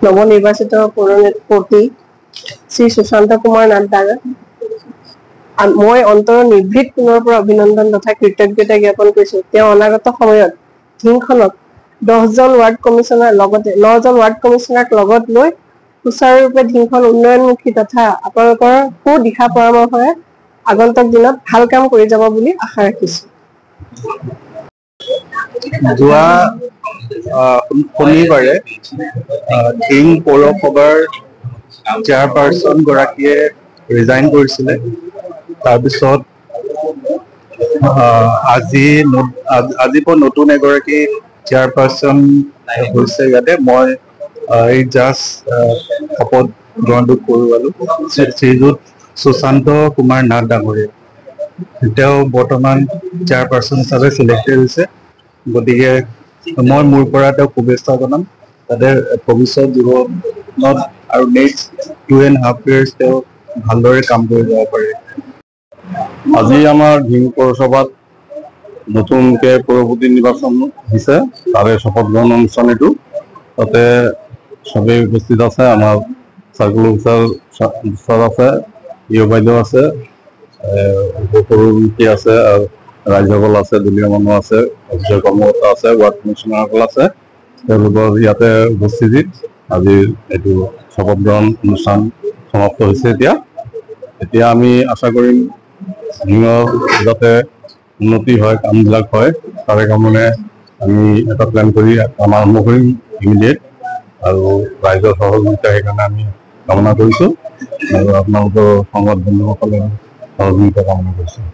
নবনিৰ্বাচিত পৌৰপতি শ্ৰী সুশান্ত কুমাৰ নাড্ডাক মই অন্তৰৰ নিভৃত পুনৰ পৰা অভিনন্দন তথা কৃতজ্ঞতা জ্ঞাপন কৰিছোঁ। তেওঁ অনাগত সময়ত ঢিংখনক 10জন ৱাৰ্ড কমিছনাৰ লগতে 9জন ৱাৰ্ড কমিছনাৰক লগত লৈ সুচাৰুৰূপে ঢিংখন উন্নয়নমুখী তথা আপোনালোকৰ সুদিশা পৰামৰ্শৰে আগন্তুক দিনত ভাল কাম কৰি যাব বুলি আশা ৰাখিছোঁ। যোৱা শনিবাৰে ঢিং পৌৰসভাৰ চেয়াৰপাৰ্চন গৰাকীয়ে ৰিজাইন কৰিছিলে। তাৰপিছত আজি নতুন এগৰাকী চেয়াৰপাৰ্চন হৈছে। ইয়াতে মই এই জাষ্ট শপত গ্ৰহণ কৰোৱালো শ্ৰীযুত সুশান্ত কুমাৰ নাথ ডাঙৰীয়া। তেওঁ বৰ্তমান চেয়াৰপাৰ্চন হিচাপে চিলেক্টেড হৈছে। গতিকে মই মোৰ পৰা তেওঁক শুভেচ্ছা জনাম, যাতে ভৱিষ্যত জীৱনত আৰু নেক্সট 2.5 years তেওঁ ভালদৰে কাম কৰি যাব পাৰে। আজি আমাৰ ঢিং পৌৰসভাত নতুনকৈ পৌৰপতি নিৰ্বাচন হৈছে, তাৰে শপত গ্ৰহণ অনুষ্ঠান এইটো। তাতে চবেই উপস্থিত আছে। আমাৰ চাৰ্কুল অফিচাৰ আছে, ইউ বাইদেউ আছে, উপপৌৰপতি আছে, আৰু ৰাজ্যপাল আছে, দলীয় মানুহ আছে, অফিচৰ কৰ্মকৰ্তা আছে, ৱাৰ্ড কমিছনাৰসকল আছে। তেওঁলোকৰ ইয়াতে উপস্থিতিত আজি এইটো শপত গ্ৰহণ অনুষ্ঠান সমাপ্ত হৈছে। এতিয়া আমি আশা কৰিম ঢিঙৰ যাতে উন্নতি হয়, কামবিলাক হয়, তাৰে কামে আমি এটা প্লেন কৰি কাম আৰম্ভ কৰিম ইমিডিয়েট, আৰু ৰাইজৰ সহযোগিতা সেইকাৰণে আমি কামনা কৰিছোঁ, আৰু আপোনালোকৰ সংবাদ বন্ধুসকলে সহযোগিতা কামনা কৰিছোঁ।